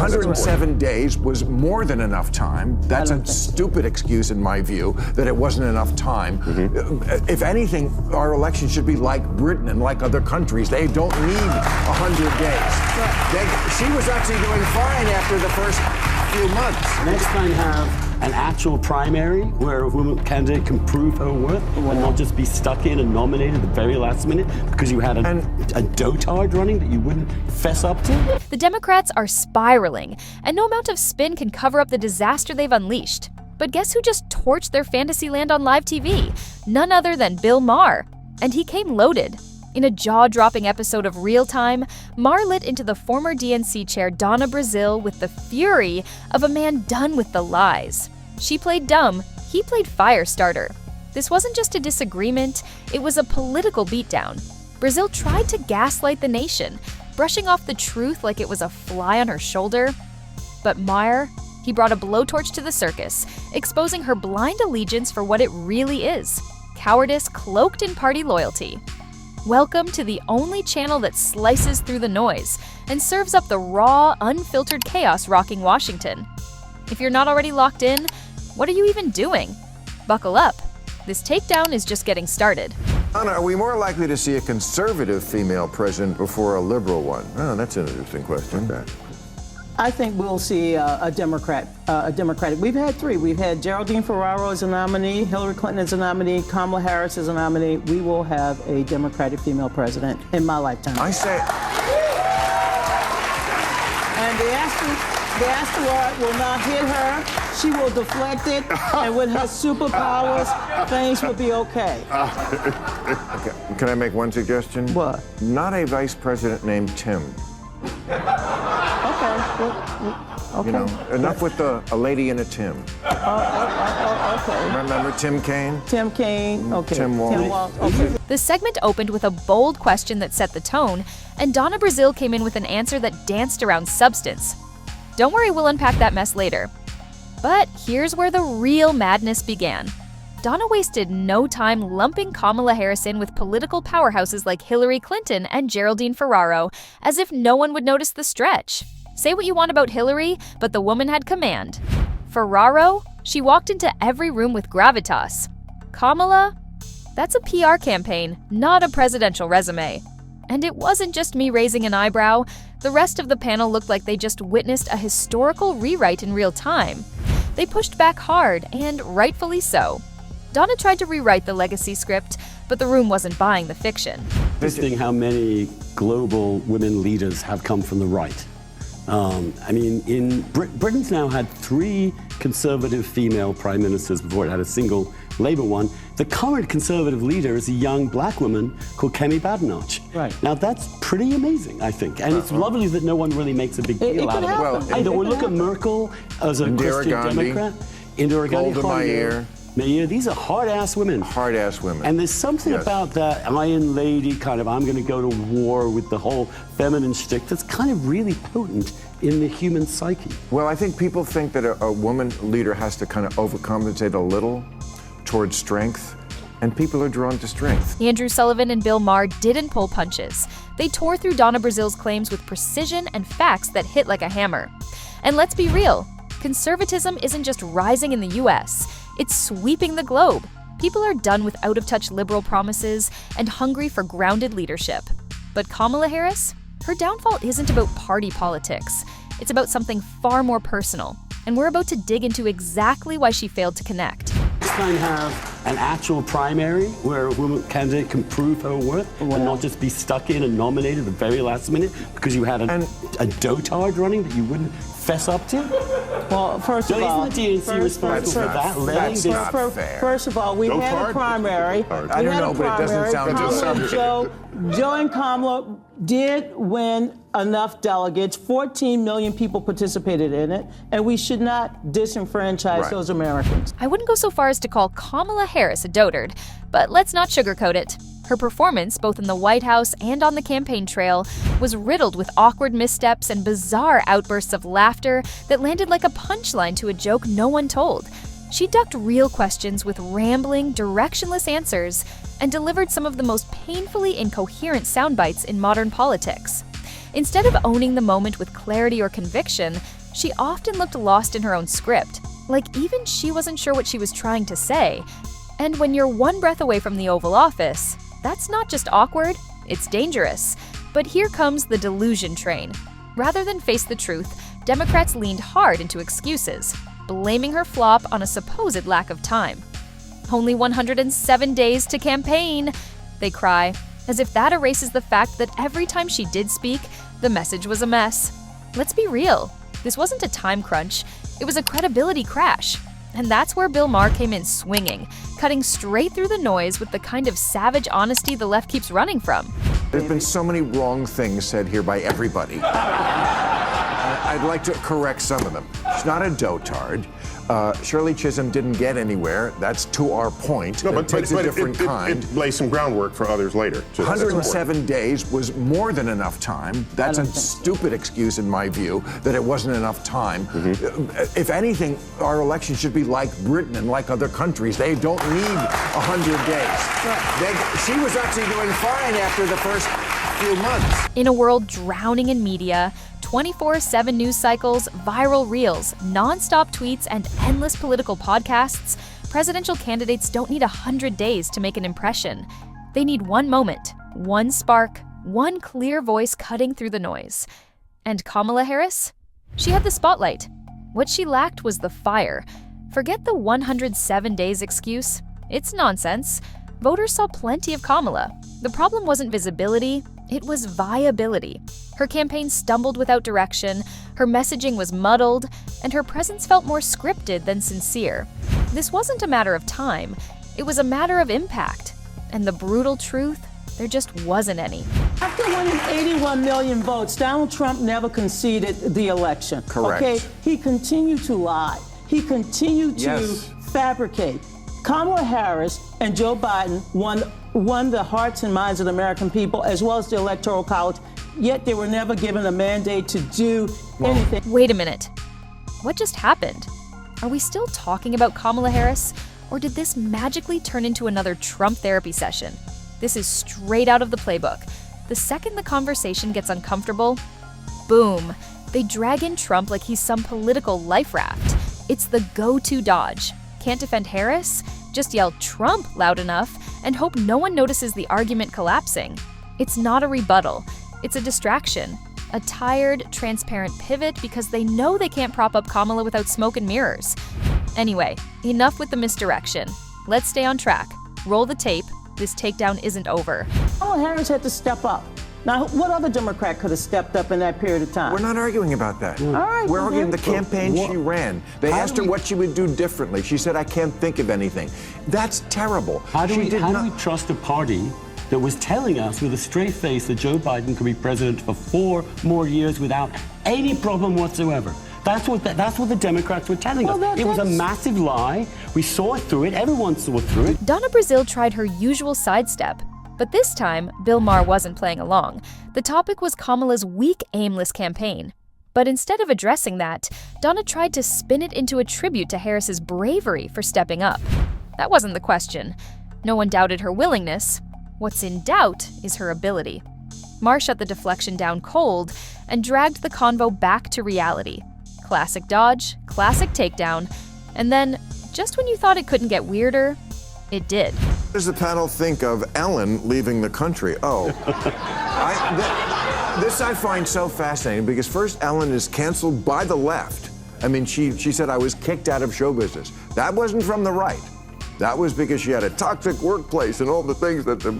107 days was more than enough time. That's a stupid excuse in my view, that it wasn't enough time. If anything, our election should be like Britain and like other countries. They don't need 100 days. She was actually doing fine after the first few months. Next time have an actual primary where a woman candidate can prove her worth and not just be stuck in and nominated at the very last minute because you had a dotard running that you wouldn't fess up to. The Democrats are spiraling, and no amount of spin can cover up the disaster they've unleashed. But guess who just torched their fantasy land on live TV? None other than Bill Maher. And he came loaded. In a jaw-dropping episode of Real Time, Maher lit into the former DNC chair Donna Brazile with the fury of a man done with the lies. She played dumb, he played fire starter. This wasn't just a disagreement, it was a political beatdown. Brazile tried to gaslight the nation, brushing off the truth like it was a fly on her shoulder. But Maher, he brought a blowtorch to the circus, exposing her blind allegiance for what it really is: cowardice cloaked in party loyalty. Welcome to the only channel that slices through the noise and serves up the raw, unfiltered chaos rocking Washington. If you're not already locked in, what are you even doing? Buckle up. This takedown is just getting started. Anna, are we more likely to see a conservative female president before a liberal one? Oh, that's an interesting question. Okay. I think we'll see a Democratic. We've had three. We've had Geraldine Ferraro as a nominee, Hillary Clinton as a nominee, Kamala Harris as a nominee. We will have a Democratic female president in my lifetime. I say. And the asteroid will not hit her. She will deflect it, and with her superpowers, things will be okay. Okay. Can I make one suggestion? What? Not a vice president named Tim. Okay. You know, enough with a lady and a Tim. Okay. Remember Tim Kaine? Tim Kaine. Okay. Tim Walsh. Okay. The segment opened with a bold question that set the tone, and Donna Brazile came in with an answer that danced around substance. Don't worry, we'll unpack that mess later. But here's where the real madness began. Donna wasted no time lumping Kamala Harris in with political powerhouses like Hillary Clinton and Geraldine Ferraro, as if no one would notice the stretch. Say what you want about Hillary, but the woman had command. Ferraro, she walked into every room with gravitas. Kamala, that's a PR campaign, not a presidential resume. And it wasn't just me raising an eyebrow. The rest of the panel looked like they just witnessed a historical rewrite in real time. They pushed back hard, and rightfully so. Donna tried to rewrite the legacy script, but the room wasn't buying the fiction. Interesting how many global women leaders have come from the right. I mean, in Britain's now had 3 conservative female prime ministers before it had a single Labour one. The current conservative leader is a young black woman called Kemi Badenoch. Right. Now that's pretty amazing, I think, and it's lovely that no one really makes a big deal out of it. Well, I know. Look at Merkel as a Christian Democrat. Indira Gandhi, Maher, these are hard-ass women. Hard-ass women. And there's something about that Iron Lady kind of, I'm going to go to war with the whole feminine shtick that's kind of really potent in the human psyche. Well, I think people think that a woman leader has to kind of overcompensate a little towards strength, and people are drawn to strength. Andrew Sullivan and Bill Maher didn't pull punches. They tore through Donna Brazile's claims with precision and facts that hit like a hammer. And let's be real, conservatism isn't just rising in the US, it's sweeping the globe. People are done with out-of-touch liberal promises and hungry for grounded leadership. But Kamala Harris? Her downfall isn't about party politics. It's about something far more personal. And we're about to dig into exactly why she failed to connect. Next time have an actual primary where a woman candidate can prove her worth and not just be stuck in and nominated at the very last minute because you had a dotard running that you wouldn't fess up to? Well, first of all, isn't the DNC responsible for that? That's not fair. First of all, we had a primary. I don't know, but it doesn't sound good. Joe and Kamala did win enough delegates. 14 million people participated in it, and we should not disenfranchise those Americans. I wouldn't go so far as to call Kamala Harris a dotard, but let's not sugarcoat it. Her performance, both in the White House and on the campaign trail, was riddled with awkward missteps and bizarre outbursts of laughter that landed like a punchline to a joke no one told. She ducked real questions with rambling, directionless answers and delivered some of the most painfully incoherent sound bites in modern politics. Instead of owning the moment with clarity or conviction, she often looked lost in her own script, like even she wasn't sure what she was trying to say. And when you're one breath away from the Oval Office, that's not just awkward, it's dangerous. But here comes the delusion train. Rather than face the truth, Democrats leaned hard into excuses, blaming her flop on a supposed lack of time. Only 107 days to campaign, they cry, as if that erases the fact that every time she did speak, the message was a mess. Let's be real, this wasn't a time crunch, it was a credibility crash. And that's where Bill Maher came in swinging, cutting straight through the noise with the kind of savage honesty the left keeps running from. There's been so many wrong things said here by everybody. I'd like to correct some of them. She's not a dotard. Shirley Chisholm didn't get anywhere. That's to our point. No, it takes a different kind. It lays some groundwork for others later. 107 days was more than enough time. That's a stupid excuse in my view, that it wasn't enough time. If anything, our election should be like Britain and like other countries. They don't need 100 days. She was actually doing fine after the first few months. In a world drowning in media, 24/7 news cycles, viral reels, non-stop tweets, and endless political podcasts, presidential candidates don't need 100 days to make an impression. They need one moment, one spark, one clear voice cutting through the noise. And Kamala Harris? She had the spotlight. What she lacked was the fire. Forget the 107 days excuse. It's nonsense. Voters saw plenty of Kamala. The problem wasn't visibility, it was viability. Her campaign stumbled without direction, her messaging was muddled, and her presence felt more scripted than sincere. This wasn't a matter of time, it was a matter of impact. And the brutal truth, there just wasn't any. After winning 81 million votes, Donald Trump never conceded the election. Correct. Okay, he continued to lie. He continued to fabricate. Kamala Harris and Joe Biden won the hearts and minds of the American people, as well as the Electoral College, yet they were never given a mandate to do anything. Wait a minute. What just happened? Are we still talking about Kamala Harris? Or did this magically turn into another Trump therapy session? This is straight out of the playbook. The second the conversation gets uncomfortable, boom, they drag in Trump like he's some political life raft. It's the go-to dodge. Can't defend Harris? Just yell Trump loud enough and hope no one notices the argument collapsing. It's not a rebuttal, it's a distraction. A tired, transparent pivot because they know they can't prop up Kamala without smoke and mirrors. Anyway, enough with the misdirection. Let's stay on track. Roll the tape. This takedown isn't over. Kamala Harris had to step up. Now, what other Democrat could have stepped up in that period of time? We're not arguing about that. All right, We're well, arguing the then. campaign she ran. They asked her what she would do differently. She said, I can't think of anything. That's terrible. How do we trust a party that was telling us with a straight face that Joe Biden could be president for 4 more years without any problem whatsoever? That's what the Democrats were telling us. It was a massive lie. We saw through it. Everyone saw through it. Donna Brazile tried her usual sidestep. But this time, Bill Maher wasn't playing along. The topic was Kamala's weak, aimless campaign. But instead of addressing that, Donna tried to spin it into a tribute to Harris's bravery for stepping up. That wasn't the question. No one doubted her willingness. What's in doubt is her ability. Maher shut the deflection down cold and dragged the convo back to reality. Classic dodge, classic takedown, and then, just when you thought it couldn't get weirder, it did. What does the panel think of Ellen leaving the country? Oh, this I find so fascinating because first Ellen is canceled by the left. I mean, she said I was kicked out of show business. That wasn't from the right. That was because she had a toxic workplace and all the things that the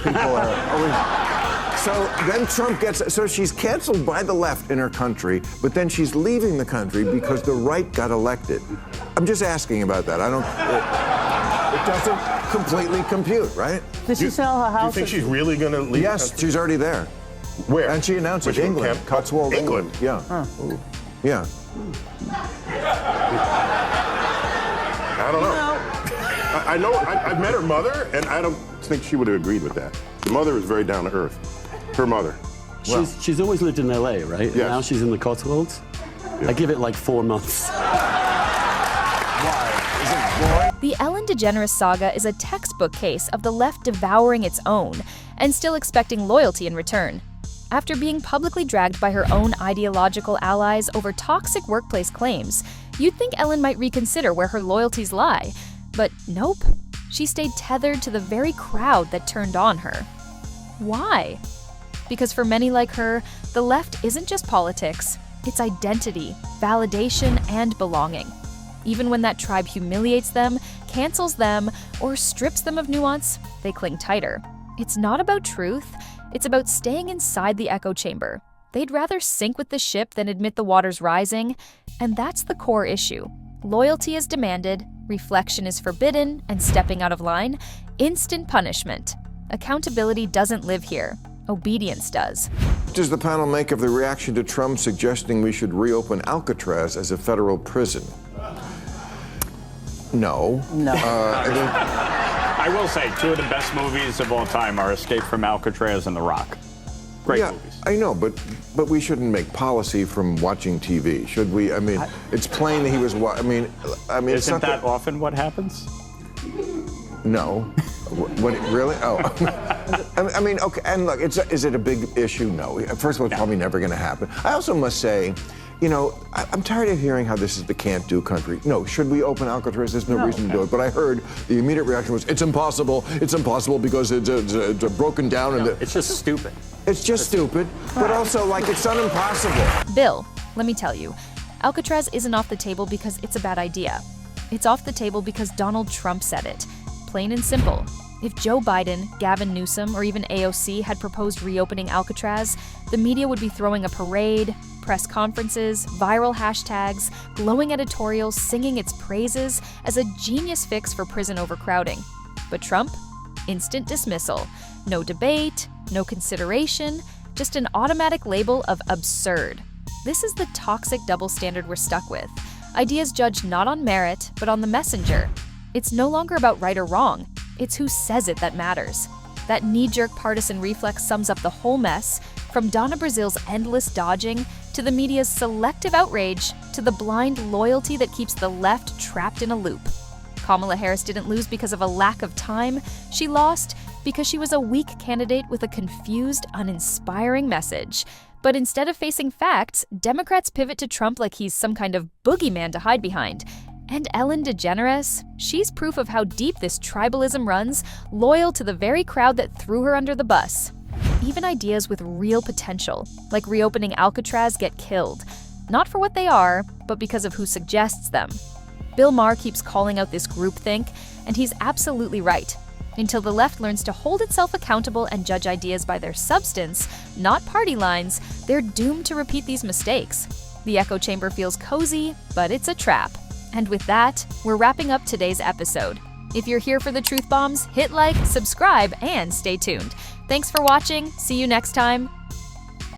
people are. So then Trump so she's canceled by the left in her country, but then she's leaving the country because the right got elected. I'm just asking about that. It doesn't completely compute, right? Did she sell her house? Do you think she's really going to leave? Yes, she's already there. Where? And she announced it. England. Cotswold, England. Yeah. Yeah. I don't know. I know. I've met her mother, and I don't think she would have agreed with that. The mother is very down to earth. Her mother. She's always lived in LA, right? Yes. And now she's in the Cotswolds. Yeah. I give it like 4 months. The Ellen DeGeneres saga is a textbook case of the left devouring its own and still expecting loyalty in return. After being publicly dragged by her own ideological allies over toxic workplace claims, you'd think Ellen might reconsider where her loyalties lie. But nope, she stayed tethered to the very crowd that turned on her. Why? Because for many like her, the left isn't just politics, it's identity, validation, and belonging. Even when that tribe humiliates them, cancels them, or strips them of nuance, they cling tighter. It's not about truth, it's about staying inside the echo chamber. They'd rather sink with the ship than admit the water's rising, and that's the core issue. Loyalty is demanded, reflection is forbidden, and stepping out of line, instant punishment. Accountability doesn't live here. Obedience does. What does the panel make of the reaction to Trump suggesting we should reopen Alcatraz as a federal prison? No. No. I will say, two of the best movies of all time are Escape from Alcatraz and The Rock. Great movies. I know, but we shouldn't make policy from watching TV, should we? I mean, it's plain that he was. I mean, it's Isn't not that often what happens? No. What, really? Oh. I mean, okay, and look, is it a big issue? No. First of all, it's probably never going to happen. I also must say, you know, I'm tired of hearing how this is the can't-do country. No, should we open Alcatraz? There's no reason to do it. But I heard the immediate reaction was, it's impossible because it's broken down. No, it's just stupid. It's just stupid, but also, like, it's not impossible. Bill, let me tell you, Alcatraz isn't off the table because it's a bad idea. It's off the table because Donald Trump said it. Plain and simple. If Joe Biden, Gavin Newsom, or even AOC had proposed reopening Alcatraz, the media would be throwing a parade, press conferences, viral hashtags, glowing editorials singing its praises as a genius fix for prison overcrowding. But Trump? Instant dismissal. No debate, no consideration, just an automatic label of absurd. This is the toxic double standard we're stuck with. Ideas judged not on merit, but on the messenger. It's no longer about right or wrong. It's who says it that matters. That knee-jerk partisan reflex sums up the whole mess, from Donna Brazile's endless dodging, to the media's selective outrage, to the blind loyalty that keeps the left trapped in a loop. Kamala Harris didn't lose because of a lack of time. She lost because she was a weak candidate with a confused, uninspiring message. But instead of facing facts, Democrats pivot to Trump like he's some kind of boogeyman to hide behind. And Ellen DeGeneres, she's proof of how deep this tribalism runs, loyal to the very crowd that threw her under the bus. Even ideas with real potential, like reopening Alcatraz, get killed. Not for what they are, but because of who suggests them. Bill Maher keeps calling out this groupthink, and he's absolutely right. Until the left learns to hold itself accountable and judge ideas by their substance, not party lines, they're doomed to repeat these mistakes. The echo chamber feels cozy, but it's a trap. And with that, we're wrapping up today's episode. If you're here for the truth bombs, hit like, subscribe, and stay tuned. Thanks for watching. See you next time.